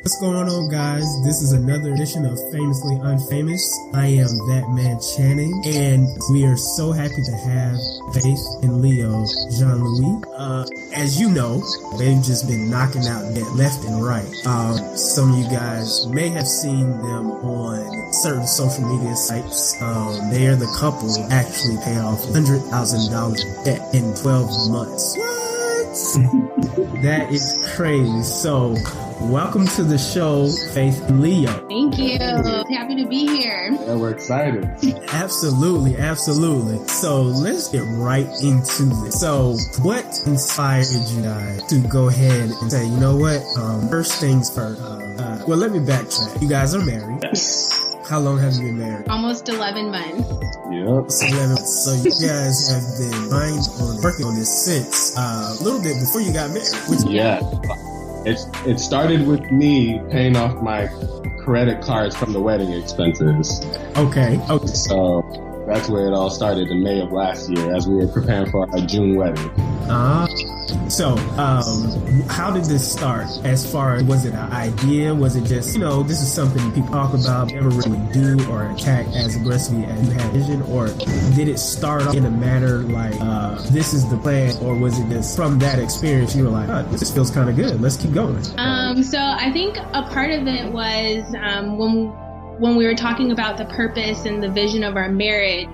What's going on, guys? This is another edition of Famously Unfamous. I am that man Channing, and we are so happy to have Faith and Leo Jean-Louis. As you know, they've just been knocking out debt left and right. Some of you guys may have seen them on certain social media sites. They are the couple who actually paid off $100,000 debt in 12 months. What? That is crazy. So, welcome to the show, Faith and Leo. Thank you. Happy to be here. Yeah, we're excited. Absolutely. So let's get right into this. So what inspired you guys to go ahead and say, you know what, first things first. Well, let me backtrack. You guys are married. Yes. How long have you been married? Almost 11 months. Yep. So you guys have been working on this since a little bit before you got married. Yeah. It started with me paying off my credit cards from the wedding expenses. Okay. So that's where it all started in May of last year as we were preparing for our June wedding. So how did this start? As far as, was it an idea? Was it just, this is something people talk about, never really do or attack as aggressively as you had vision? Or did it start off in a manner like, this is the plan? Or was it just from that experience, you were like, this feels kind of good, let's keep going? So I think a part of it was when we were talking about the purpose and the vision of our marriage,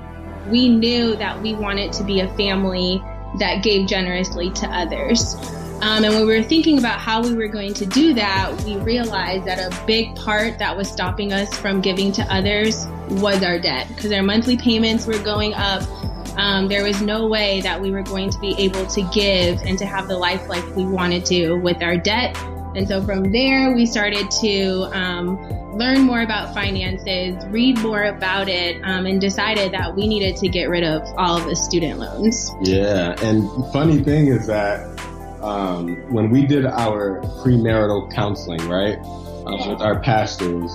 we knew that we wanted to be a family that gave generously to others. And when we were thinking about how we were going to do that, we realized that a big part that was stopping us from giving to others was our debt, because our monthly payments were going up. There was no way that we were going to be able to give and to have the life like we wanted to with our debt. And so from there, we started to learn more about finances, read more about it, and decided that we needed to get rid of all of the student loans. Yeah, and funny thing is that when we did our premarital counseling, right, with our pastors,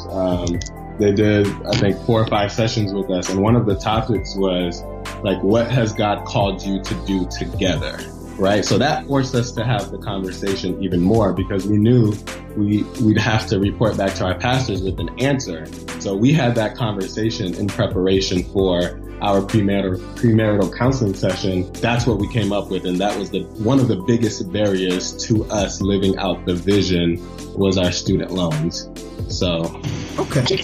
they did, I think, 4 or 5 sessions with us, and one of the topics was, like, what has God called you to do together? Right. So that forced us to have the conversation even more because we knew we'd have to report back to our pastors with an answer. So we had that conversation in preparation for our premarital counseling session. That's what we came up with. And that was one of the biggest barriers to us living out the vision was our student loans. So. Okay.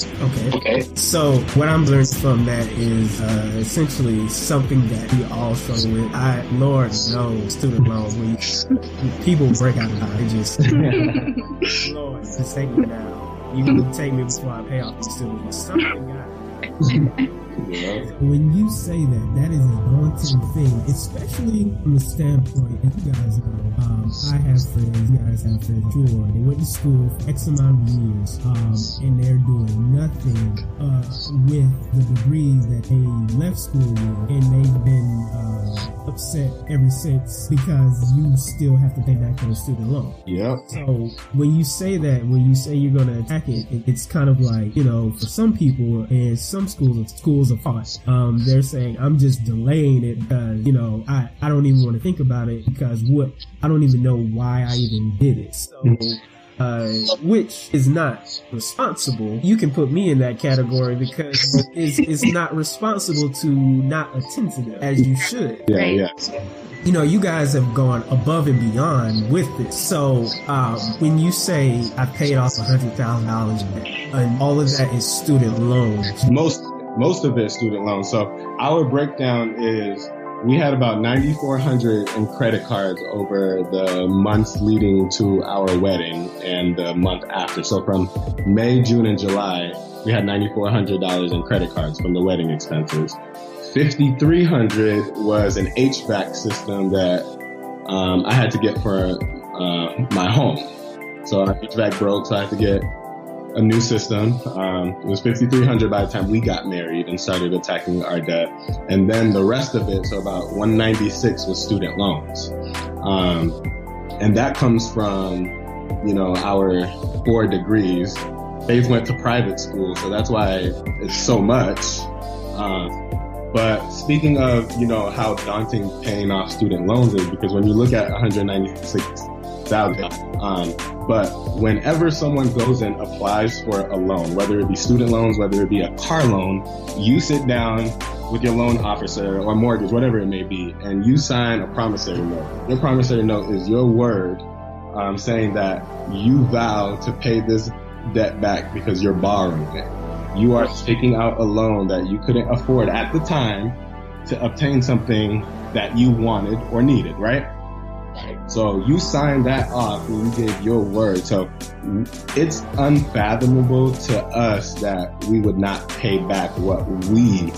So what I'm learning from that is essentially something that we all struggle with. Lord knows student loans, when people break out of it, just Lord, just take me now. You can take me before I pay off the student loans. Something got it. Yeah. When you say that is a daunting thing, especially from the standpoint, and you guys know, I have friends, you guys have friends, sure, they went to school for X amount of years, and they're doing nothing with the degree that they left school with, and they've been upset ever since because you still have to pay back for the student loan. Yep. So when you say you're going to attack it, it's kind of like, for some people and some schools of thought, they're saying, I'm just delaying it because, I don't even want to think about it because I don't even know why I even did it. So, which is not responsible. You can put me in that category because it's not responsible to not attend to them as you should. Yeah. You guys have gone above and beyond with this. So, when you say I paid off $100,000 in debt, and all of that is student loans. Most of it is student loans. So our breakdown is we had about 9,400 in credit cards over the months leading to our wedding and the month after. So from May, June, and July, we had $9,400 in credit cards from the wedding expenses. 5,300 was an HVAC system that I had to get for my home. So our HVAC broke, so I had to get a new system. It was $5,300 by the time we got married and started attacking our debt. And then the rest of it, so about $196 was student loans. And that comes from, our 4 degrees. Faith went to private school, so that's why it's so much. But speaking of, how daunting paying off student loans is, because when you look at $196 valid. But whenever someone goes and applies for a loan, whether it be student loans, whether it be a car loan, you sit down with your loan officer or mortgage, whatever it may be, and you sign a promissory note. Your promissory note is your word saying that you vow to pay this debt back because you're borrowing it. You are taking out a loan that you couldn't afford at the time to obtain something that you wanted or needed, right? So you signed that off and you gave your word. So it's unfathomable to us that we would not pay back what we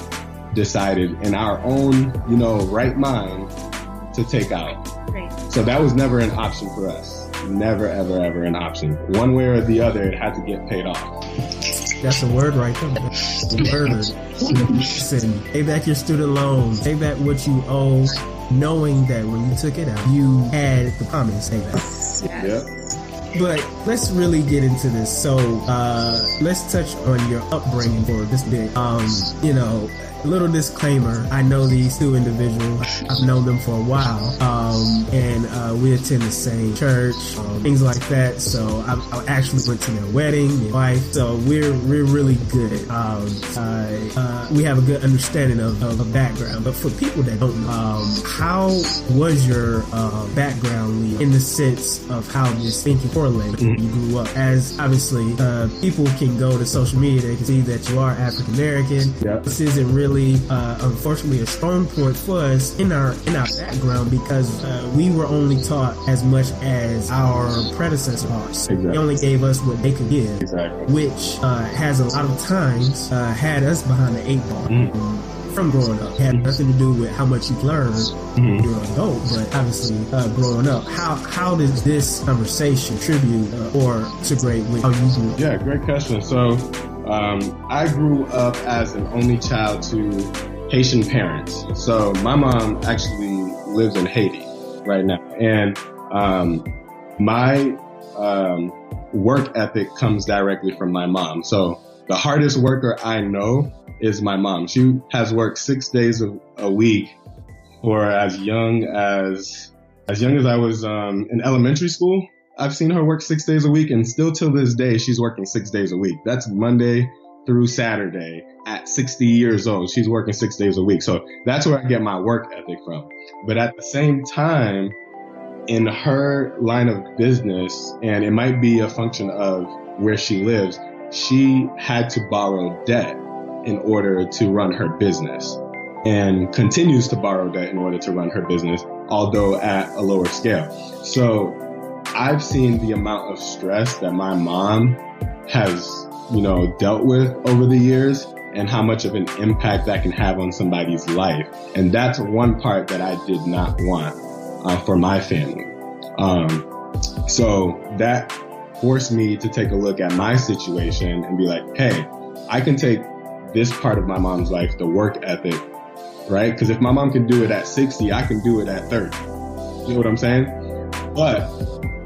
decided in our own, right mind to take out. Right. So that was never an option for us. Never, ever, ever an option. One way or the other, it had to get paid off. That's a word right there. The word. Listen, pay back your student loans. Pay back what you owe, knowing that when you took it out, you had the promise to pay back. Yeah. But let's really get into this. So let's touch on your upbringing for this bit. Little disclaimer, I know these two individuals. I've known them for a while. And we attend the same church, things like that. So I actually went to their wedding, their wife. So we're really good. We have a good understanding of background. But for people that don't know, how was your background in the sense of how this thinking correlated when you grew up? As obviously people can go to social media, they can see that you are African American. Yep. This isn't really unfortunately a strong point for us in our background because we were only taught as much as our predecessors taught. Exactly. They only gave us what they could give, which has a lot of times had us behind the 8 ball. From growing up, it had nothing to do with how much you've learned when you're an adult, but obviously growing up. How does this conversation contribute or integrate with how you grew up? Yeah, great question. So I grew up as an only child to Haitian parents. So my mom actually lives in Haiti right now, and my work ethic comes directly from my mom. So the hardest worker I know is my mom. She has worked 6 days a week for as young as I was in elementary school. I've seen her work 6 days a week, and still till this day, she's working 6 days a week. That's Monday through Saturday. At 60 years old, she's working 6 days a week. So that's where I get my work ethic from. But at the same time, in her line of business, and it might be a function of where she lives, she had to borrow debt in order to run her business, and continues to borrow debt in order to run her business, although at a lower scale. So I've seen the amount of stress that my mom has, dealt with over the years and how much of an impact that can have on somebody's life. And that's one part that I did not want for my family. So that forced me to take a look at my situation and be like, hey, I can take this part of my mom's life, the work ethic, right? Because if my mom can do it at 60, I can do it at 30. You know what I'm saying? But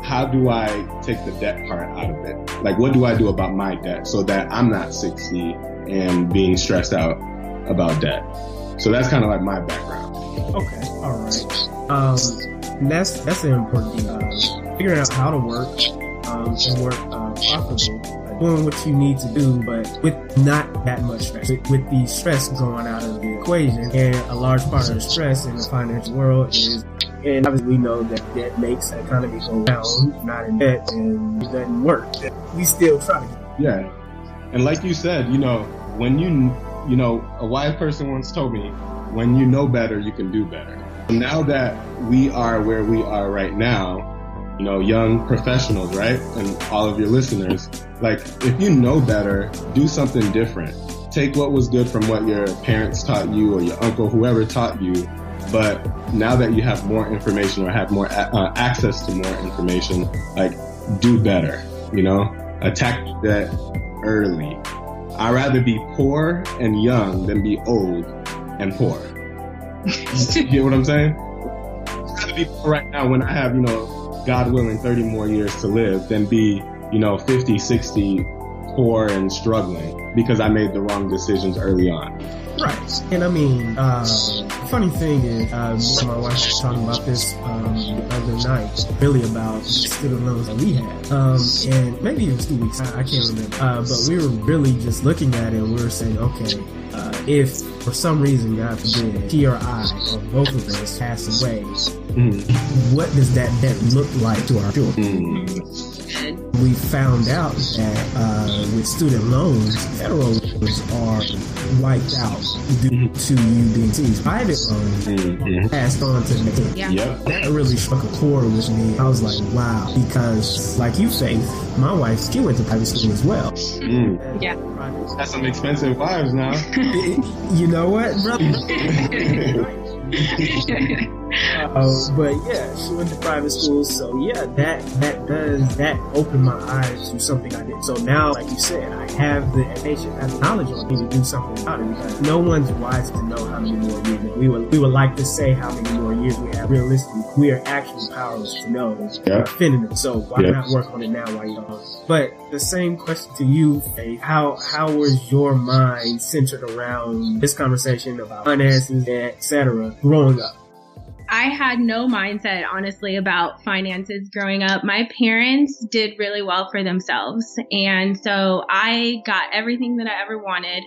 how do I take the debt part out of it? Like, what do I do about my debt so that I'm not 60 and being stressed out about debt? So that's kind of like my background. Okay, all right. That's an important thing. Figuring out how to work and work profitably. Doing what you need to do, but with not that much stress. With the stress going out of the equation, and a large part of the stress in the financial world is, and obviously we know that debt makes the economy go down. Not in debt, and it doesn't work. We still try to. Yeah, and like you said, when a wise person once told me, when you know better, you can do better. Now that we are where we are right now, young professionals, right? And all of your listeners, like, if you know better, do something different. Take what was good from what your parents taught you or your uncle, whoever taught you. But now that you have more information or have more access to more information, like, do better, attack that early. I'd rather be poor and young than be old and poor. You get what I'm saying? I'd rather be poor right now when I have, God willing, 30 more years to live than be, 50, 60, poor and struggling because I made the wrong decisions early on. Right. And I mean, funny thing is, me and my wife was talking about this the other night, really about student loans that we had. And maybe it was 2 weeks, I can't remember. But we were really just looking at it and we were saying, okay, if for some reason, God forbid, he or I, or both of us pass away, what does that debt look like to our children? We found out that with student loans, federal loans are wiped out due to you being seized. Private loans passed on to the kid. That really struck a chord with me. I was like, wow, because like you, Faith, my wife, she went to private school as well. That's some expensive wives now. You know what, brother? But yeah, she went to private school, so yeah, that opened my eyes to something I did. So now, like you said, I have the education, I have the knowledge on me to do something about it, because no one's wise to know how many more years. We would like to say how many more years we have. Realistically, we are actually powerless to know definitive. So why not work on it now while you're on? But the same question to you, Faith, how was your mind centered around this conversation about finances, etc., growing up? I had no mindset, honestly, about finances growing up. My parents did really well for themselves. And so I got everything that I ever wanted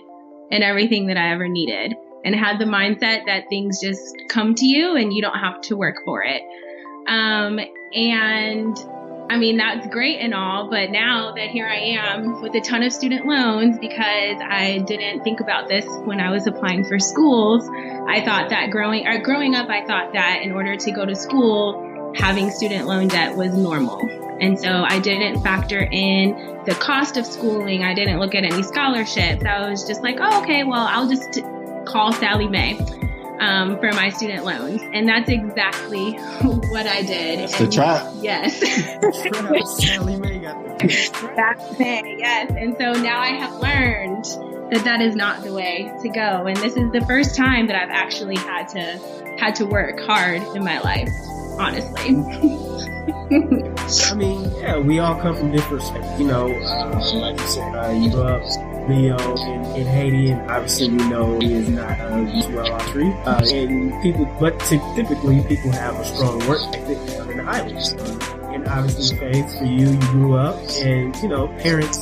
and everything that I ever needed, and had the mindset that things just come to you and you don't have to work for it. And I mean, that's great and all, but now that here I am with a ton of student loans, because I didn't think about this when I was applying for schools, I thought that growing up, I thought that in order to go to school, having student loan debt was normal. And so I didn't factor in the cost of schooling. I didn't look at any scholarships. I was just like, oh, okay, well, I'll just call Sally Mae for my student loans. And that's exactly what I did. That's the trap. Yes. Sally Mae got the trap. Yes. And so now I have learned that is not the way to go. And this is the first time that I've actually had to work hard in my life, honestly. I mean, yeah, we all come from different, like you said, you grew up Leo in Haiti, and obviously we know he is not well off tree. And typically people have a strong work ethic in the islands. And obviously, Faith, for you grew up, and parents,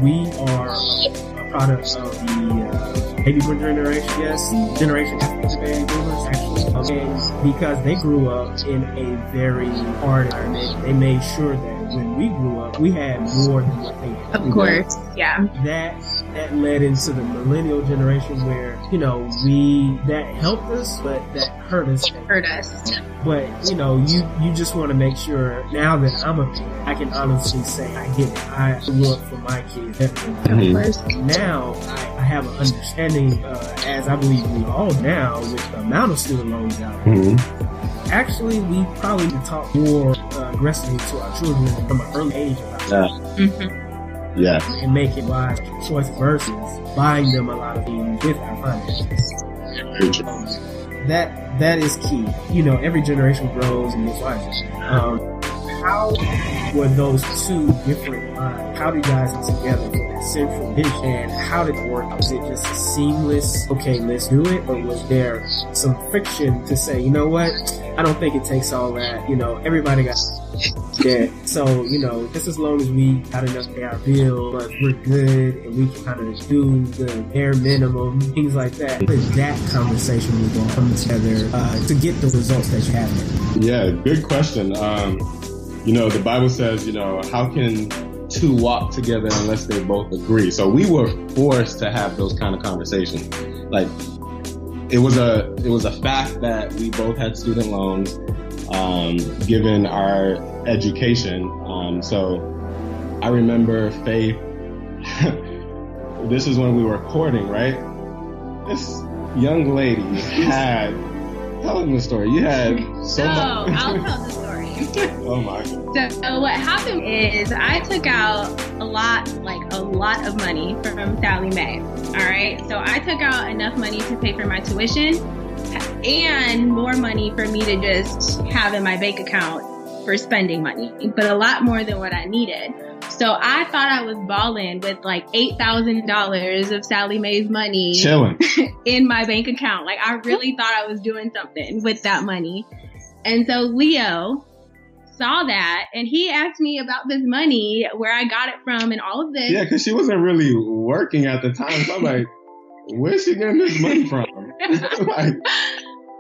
we are a product of the baby boomer generation, the generation after the baby boomers, actually. And because they grew up in a very hard environment, they made sure that when we grew up, we had more than what they had. Of course, yeah. That led into the millennial generation where, that helped us, but that hurt us. But, you just want to make sure, now that I'm a parent, I can honestly say I get it. I grew up for my kids. Now, I have an understanding, as I believe we all now, with the amount of student loans out there. Actually, we probably need to talk more aggressively to our children from an early age about that. And make it wise choice versus buying them a lot of things with our finances. That is key. Every generation grows and gets wiser. How were those two different lines? How did you guys get together for that central vision? And how did it work? Was it just a seamless, okay, let's do it? Or was there some friction to say, you know what? I don't think it takes all that. Everybody got debt. So, just as long as we got enough to pay our bill, but we're good and we can kind of do the bare minimum, things like that. How did that conversation was going to come together to get the results that you have? Yeah, good question. The Bible says, how can two walk together unless they both agree? So we were forced to have those kind of conversations. Like, it was a fact that we both had student loans, given our education. So I remember, Faith, this is when we were courting, right? This young lady had, tell them the story. You had so much. I'll tell the story. Oh my God. So what happened is I took out a lot of money from Sally Mae. All right. So I took out enough money to pay for my tuition and more money for me to just have in my bank account for spending money, but a lot more than what I needed. So I thought I was balling with like $8,000 of Sally Mae's money chilling in my bank account. Like I really thought I was doing something with that money. And so Leo saw that and he asked me about this money, where I got it from and all of this. Yeah, because she wasn't really working at the time. So I'm like, where's she getting this money from? Like,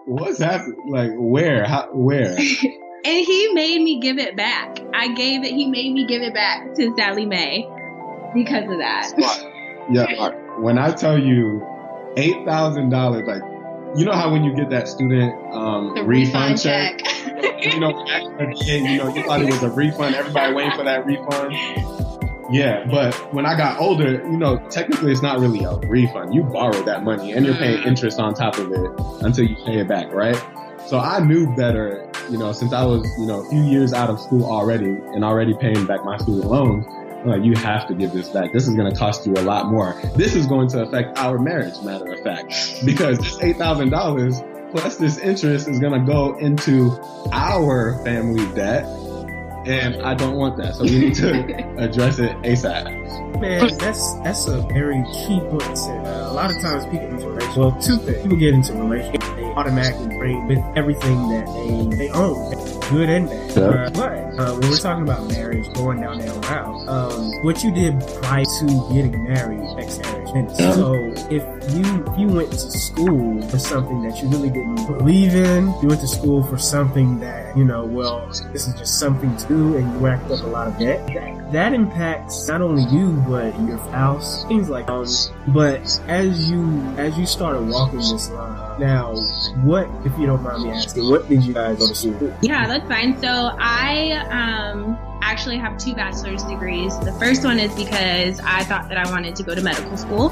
what's happening? Like, where? Where? And he made me give it back. He made me give it back to Sally Mae because of that. Yeah, when I tell you $8,000, like, you know how when you get that student refund check? You know, you thought it was a refund. Everybody waiting for that refund. Yeah, but when I got older, technically it's not really a refund. You borrowed that money and you're paying interest on top of it until you pay it back, right? So I knew better, since I was, a few years out of school already and already paying back my student loans. I'm like, you have to give this back. This is going to cost you a lot more. This is going to affect our marriage, matter of fact, because this $8,000 plus this interest is going to go into our family debt. And I don't want that. So we need to address it ASAP. Man, that's a very key point. A lot of times people get into relationships. Well, two things. People get into relationships, they automatically bring with everything that they own, good and bad. Yeah. But when we're talking about marriage, going down that route, what you did prior to getting married, next marriage. Yeah. So if you went to school for something that you really didn't believe in, you went to school for something that, well, this is just something to do, and you racked up a lot of debt, that impacts not only you, but your spouse, things like that. But as you started walking this line, now, what, if you don't mind me asking, what did you guys go to school for? Yeah, that's fine. So I actually have 2 bachelor's degrees. The first one is because I thought that I wanted to go to medical school.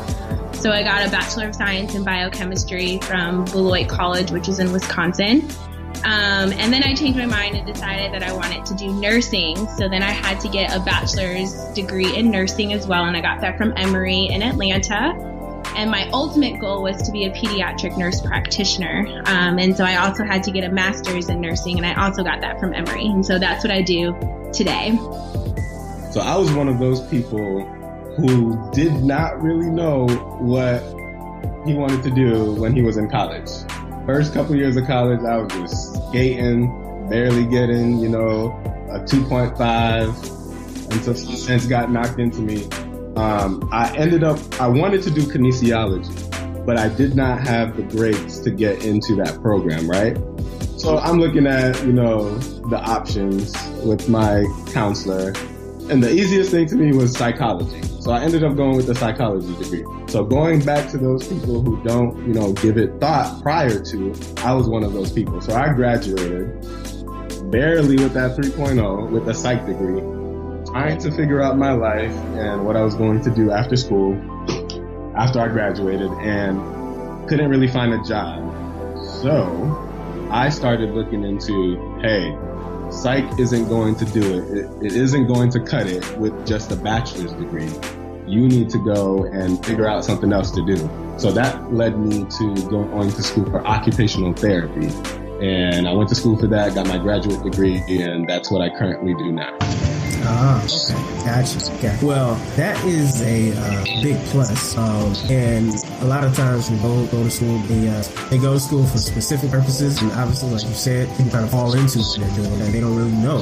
So I got a Bachelor of Science in Biochemistry from Beloit College, which is in Wisconsin. And then I changed my mind and decided that I wanted to do nursing. So then I had to get a bachelor's degree in nursing as well. And I got that from Emory in Atlanta. And my ultimate goal was to be a pediatric nurse practitioner. And so I also had to get a master's in nursing, and I also got that from Emory. And so that's what I do today. So I was one of those people who did not really know what he wanted to do when he was in college. First couple years of college, I was just skating, barely getting, a 2.5 until some sense got knocked into me. I wanted to do kinesiology, but I did not have the grades to get into that program, right? So I'm looking at, the options with my counselor, and the easiest thing to me was psychology. So I ended up going with the psychology degree. So going back to those people who don't, give it thought prior to, I was one of those people. So I graduated barely with that 3.0 with a psych degree, trying to figure out my life and what I was going to do after school, after I graduated, and couldn't really find a job. So I started looking into, hey, psych isn't going to do it. It isn't going to cut it with just a bachelor's degree. You need to go and figure out something else to do. So that led me to going to school for occupational therapy. And I went to school for that, got my graduate degree, and that's what I currently do now. Okay. Gotcha. Well, that is a big plus. And a lot of times when people go to school, they go to school for specific purposes. And obviously, like you said, people kind of fall into what they're doing and they don't really know.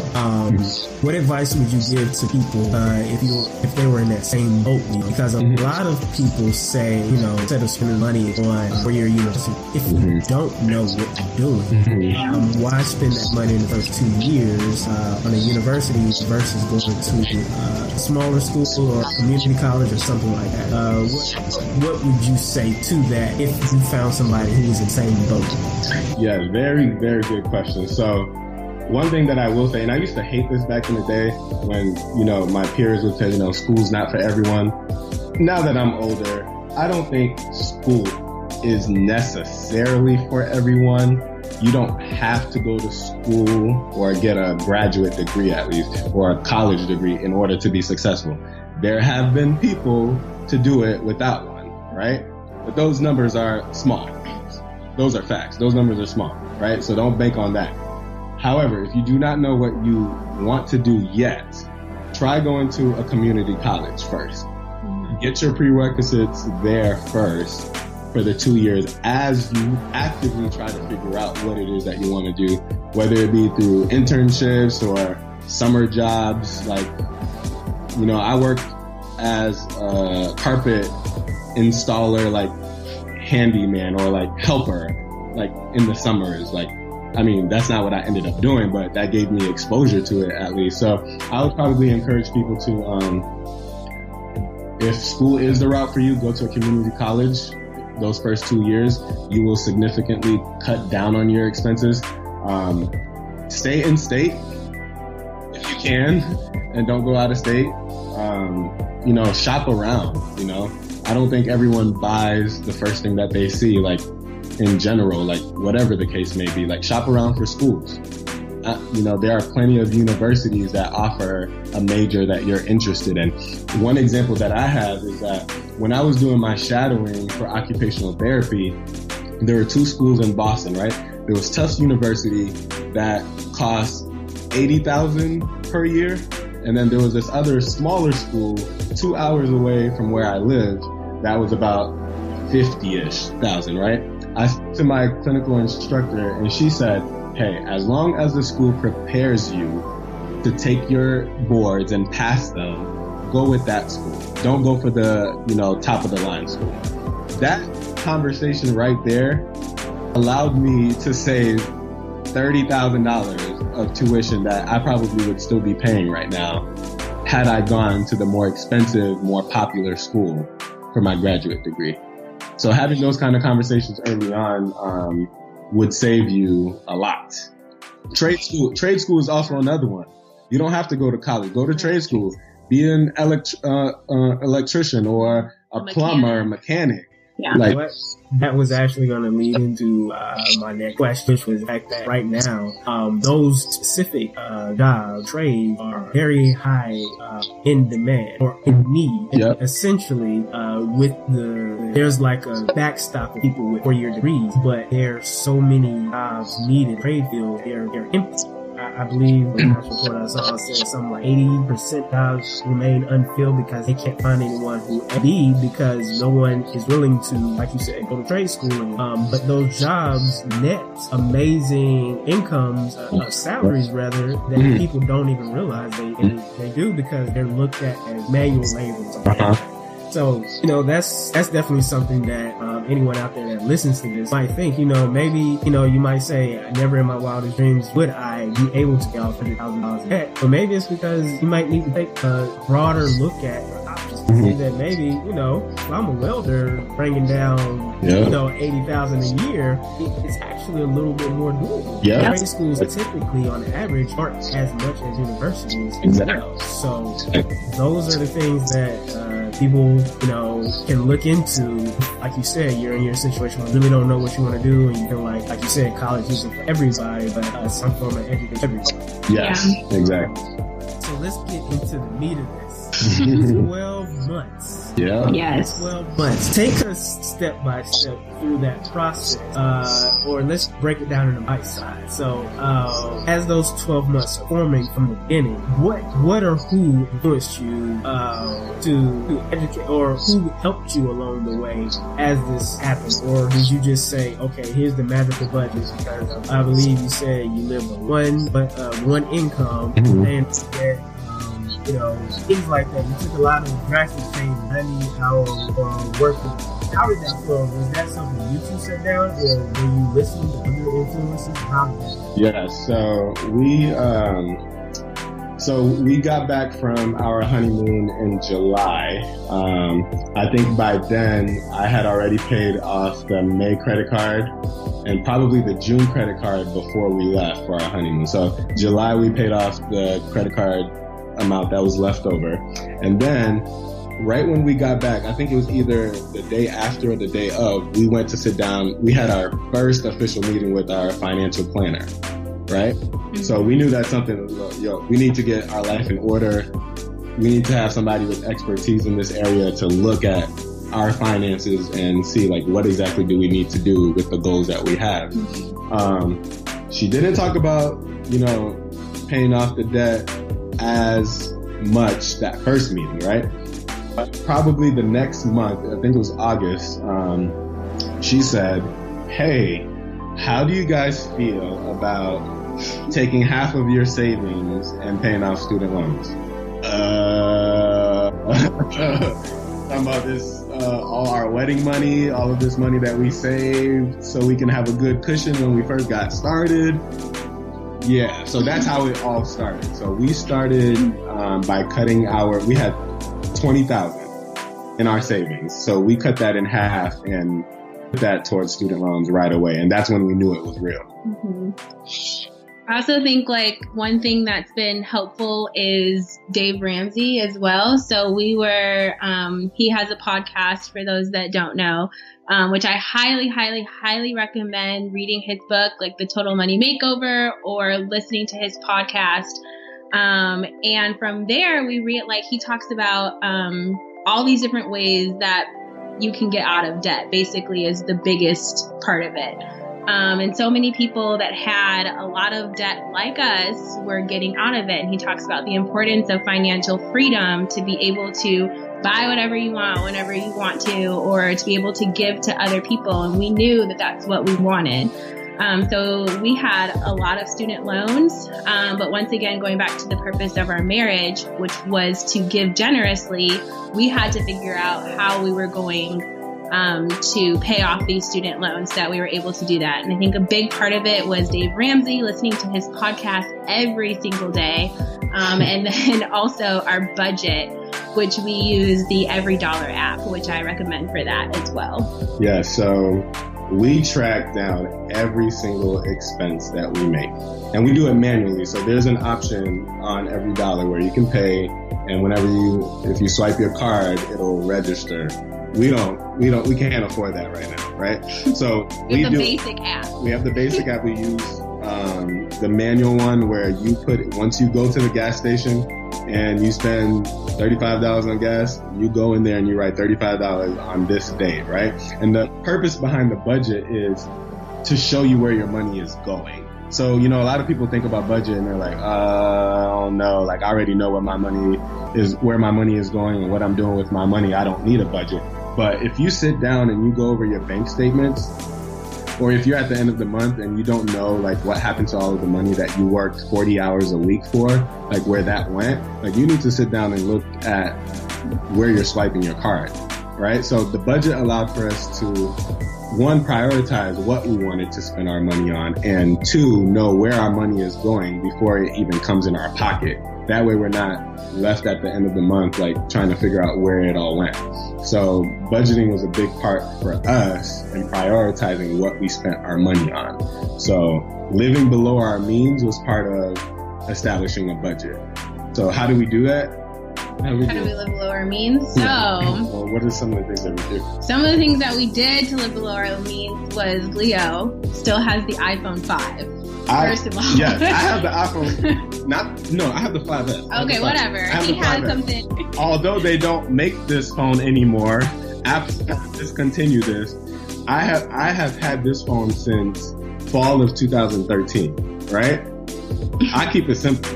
What advice would you give to people if they were in that same boat? Because a lot of people say, instead of spending money on 4-year university, if you don't know what you're doing, why spend that money in the first 2 years on a university versus going to a smaller school or community college or something like that? What would you say to that if you found somebody who was in the same boat? Yeah, very, very good question. So one thing that I will say, and I used to hate this back in the day when, my peers would say, school's not for everyone. Now that I'm older, I don't think school is necessarily for everyone. You don't have to go to school or get a graduate degree at least, or a college degree in order to be successful. There have been people to do it without one, right? But those numbers are small. Those are facts. Those numbers are small, right? So don't bank on that. However, if you do not know what you want to do yet, try going to a community college first. Get your prerequisites there first for the 2 years as you actively try to figure out what it is that you want to do, whether it be through internships or summer jobs. Like, you know, I worked as a carpet installer, like handyman or like helper, like in the summers. Like, I mean, that's not what I ended up doing, but that gave me exposure to it at least. So I would probably encourage people to, if school is the route for you, go to a community college. Those first 2 years, you will significantly cut down on your expenses. Stay in state if you can, and don't go out of state. You know, shop around, you know. I don't think everyone buys the first thing that they see, like in general, like whatever the case may be. Like, shop around for schools. You know, there are plenty of universities that offer a major that you're interested in. One example that I have is that when I was doing my shadowing for occupational therapy, there were 2 schools in Boston, right? There was Tufts University that cost $80,000 per year. And then there was this other smaller school 2 hours away from where I lived that was about 50-ish thousand, right? I spoke to my clinical instructor and she said, hey, as long as the school prepares you to take your boards and pass them, go with that school. Don't go for the, you know, top of the line school. That conversation right there allowed me to save $30,000 of tuition that I probably would still be paying right now had I gone to the more expensive, more popular school for my graduate degree. So having those kind of conversations early on would save you a lot. Trade school is also another one. You don't have to go to college. Go to trade school. Be an electrician or a plumber, mechanic. Yeah. Like, that was actually going to lead into my next question, which was the fact that right now, those specific job trades are very high in demand or in need. Yep. And essentially, there's like a backstop of people with 4-year degrees, but there's so many jobs needed. Trade fields, they're empty. I believe the last report I saw said something like 80% jobs remain unfilled because they can't find anyone who need, because no one is willing to, like you said, go to trade school. But those jobs net amazing incomes, salaries rather, that people don't even realize they do, because they're looked at as manual labor. So, you know, that's definitely something that anyone out there that listens to this might think, you know, maybe, you know, you might say, never in my wildest dreams would I be able to get off $100,000 debt. But maybe it's because you might need to take a broader look at your options to see that maybe, you know, if I'm a welder bringing down, you know, $80,000 a year, it's actually a little bit more doable. Yeah. Trade schools typically, on average, aren't as much as universities. Exactly. So those are the things that people, you know, can look into. Like you said, you're in your situation where you really don't know what you want to do, and you feel like you said, college isn't for everybody, but some form of education for everybody. Yes, exactly. So let's get into the meat of this. 12 months. Yeah. Yes. 12 months. Take us step by step through that process, or let's break it down into bite size. So, as those 12 months are forming from the beginning, what or who influenced you to educate, or who helped you along the way as this happened? Or did you just say, okay, here's the magical budget? Because I believe you said you live on one income, and that, you know, things like that. You took a lot of drastic changes. 90 hours working. How did that flow? Was that something you two sat down, or were you listening to other influences? How did that? Yeah, so we got back from our honeymoon in July. I think by then I had already paid off the May credit card and probably the June credit card before we left for our honeymoon. So July we paid off the credit card amount that was left over. And then right when we got back, I think it was either the day after or the day of, we went to sit down. We had our first official meeting with our financial planner, right? So we knew that something, we need to get our life in order. We need to have somebody with expertise in this area to look at our finances and see, like, what exactly do we need to do with the goals that we have. She didn't talk about paying off the debt as much that first meeting, right? Probably the next month, I think it was August, she said, hey, how do you guys feel about taking half of your savings and paying off student loans? Talking about this, all our wedding money, all of this money that we saved so we can have a good cushion when we first got started. Yeah, so that's how it all started. So we started by cutting we had $20,000 in our savings. So we cut that in half and put that towards student loans right away. And that's when we knew it was real. Mm-hmm. I also think one thing that's been helpful is Dave Ramsey as well. So he has a podcast for those that don't know, which I highly, highly, highly recommend reading his book, like The Total Money Makeover, or listening to his podcast. And from there, he talks about all these different ways that you can get out of debt, basically, is the biggest part of it. And so many people that had a lot of debt like us were getting out of it. And he talks about the importance of financial freedom to be able to buy whatever you want, whenever you want to, or to be able to give to other people. And we knew that that's what we wanted. So we had a lot of student loans. But once again, going back to the purpose of our marriage, which was to give generously, we had to figure out how we were going to pay off these student loans, that we were able to do that. And I think a big part of it was Dave Ramsey, listening to his podcast every single day. And then also our budget, which we use the Every Dollar app, which I recommend for that as well. Yeah, so we track down every single expense that we make. And we do it manually. So there's an option on Every Dollar where you can pay, and if you swipe your card, it'll register. We can't afford that right now, right? So we have the basic app. We have the basic app. We use the manual one where once you go to the gas station and you spend $35 on gas, you go in there and you write $35 on this day, right? And the purpose behind the budget is to show you where your money is going. So, a lot of people think about budget and they're like, I don't know, I already know where my money is going and what I'm doing with my money. I don't need a budget. But if you sit down and you go over your bank statements, or if you're at the end of the month and you don't know what happened to all of the money that you worked 40 hours a week for, where that went, you need to sit down and look at where you're swiping your card, right? So the budget allowed for us to, one, prioritize what we wanted to spend our money on, and two, know where our money is going before it even comes in our pocket. That way we're not left at the end of the month trying to figure out where it all went. So budgeting was a big part for us in prioritizing what we spent our money on. So living below our means was part of establishing a budget. So how do we do that? How do we live below our means? So, well, what are some of the things that we do? Some of the things that we did to live below our means was Leo still has the iPhone 5. First of all. Yes, I have the iPhone. I have the 5S. Okay, whatever. He has something. Although they don't make this phone anymore, Apple discontinued this. I have had this phone since fall of 2013, right? I keep it simple.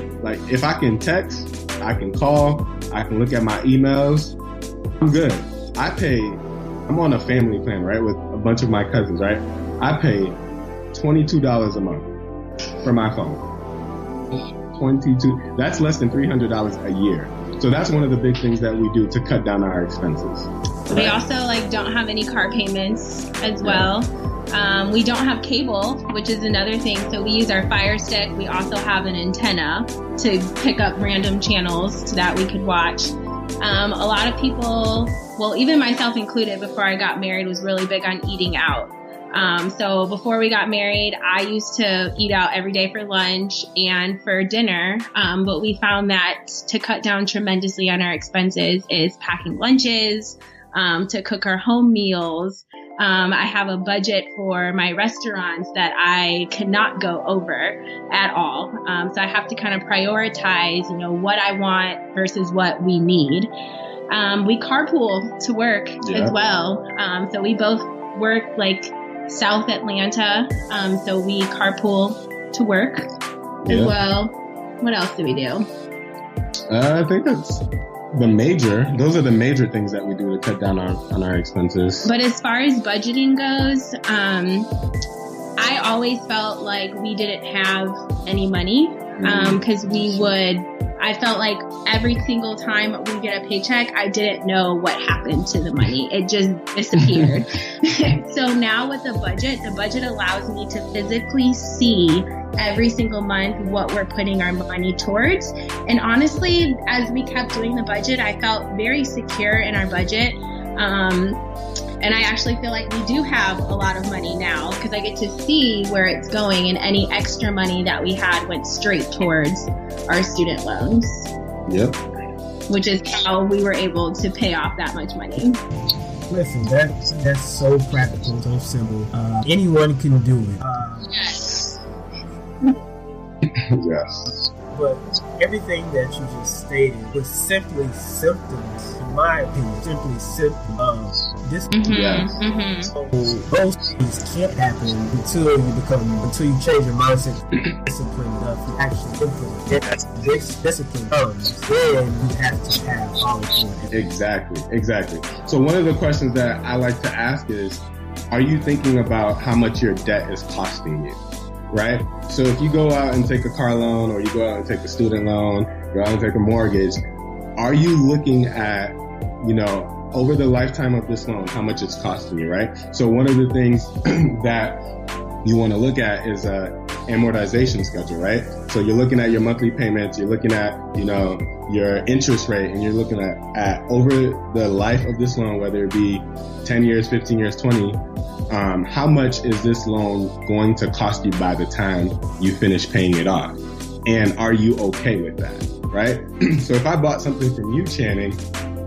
If I can text, I can call, I can look at my emails, I'm good. I'm on a family plan, right, with a bunch of my cousins, right? I pay $22 a month for my phone. 22. That's less than $300 a year. So that's one of the big things that we do to cut down our expenses. Right? We also don't have any car payments as well. We don't have cable, which is another thing. So we use our Fire Stick. We also have an antenna to pick up random channels so that we could watch. A lot of people, well, even myself included, before I got married, was really big on eating out. So before we got married, I used to eat out every day for lunch and for dinner. But we found that to cut down tremendously on our expenses is packing lunches, to cook our home meals. I have a budget for my restaurants that I cannot go over at all. So I have to kind of prioritize, what I want versus what we need. We carpool to work as well. So we both work South Atlanta. So we carpool to work. as well. What else do we do? I think those are the major things that we do to cut down on our expenses. But as far as budgeting goes, I always felt like we didn't have any money because I felt like every single time we get a paycheck, I didn't know what happened to the money. It just disappeared. So now with the budget allows me to physically see every single month what we're putting our money towards. And honestly, as we kept doing the budget, I felt very secure in our budget. And I actually feel like we do have a lot of money now because I get to see where it's going, and any extra money that we had went straight towards our student loans. Yep. Which is how we were able to pay off that much money. Listen, that's so practical, so simple. Anyone can do it. Yes. Yes. But everything that you just stated was simply symptoms, in my opinion, simply symptoms of this. So those things can't happen until you change your mindset, discipline enough to actually implement it. This discipline comes, then you have to have follow through. Exactly. So one of the questions that I like to ask is, are you thinking about how much your debt is costing you? Right? So if you go out and take a car loan, or you go out and take a student loan, go out and take a mortgage, are you looking at, over the lifetime of this loan, how much it's costing you, right? So one of the things that you want to look at is a amortization schedule, right? So you're looking at your monthly payments, you're looking at, your interest rate, and you're looking at over the life of this loan, whether it be 10 years, 15 years, 20, how much is this loan going to cost you by the time you finish paying it off? And are you okay with that, right? So if I bought something from you, Channing,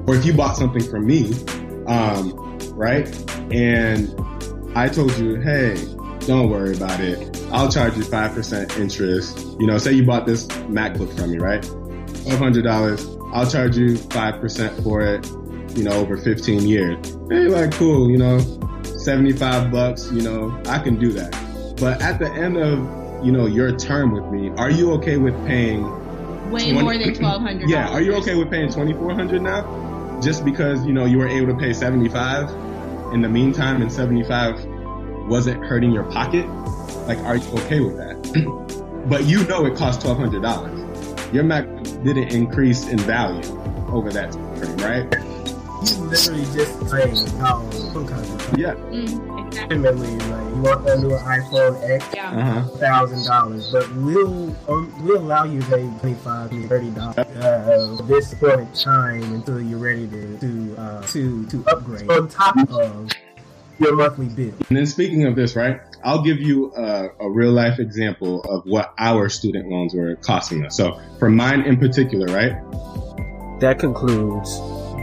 or if you bought something from me, right? And I told you, hey, don't worry about it. I'll charge you 5% interest. Say you bought this MacBook from me, right? $1,200. I'll charge you 5% for it, over 15 years. And you're like, cool, $75, I can do that. But at the end of, your term with me, are you okay with paying way more than $1,200? Yeah, are you okay with paying $2,400 now? Just because, you were able to pay $75 in the meantime, and $75 wasn't hurting your pocket? Like, are you okay with that? But it cost $1,200. Your Mac didn't increase in value over that time, right? You literally just saying how yeah. Exactly. Ultimately, like, you want that new iPhone X, $1,000, but we'll allow you to pay $25, $30 this point in time until you're ready to upgrade on top of your monthly bill. And then speaking of this, right, I'll give you a real life example of what our student loans were costing us. So for mine in particular, right? That concludes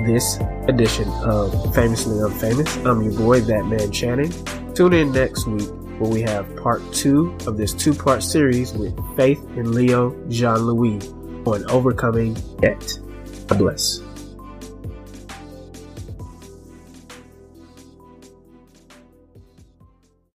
this edition of Famously Unfamous. I'm your boy, That Man Channing. Tune in next week where we have part 2 of this 2-part series with Faith and Leo Jean-Louis on overcoming debt. God bless.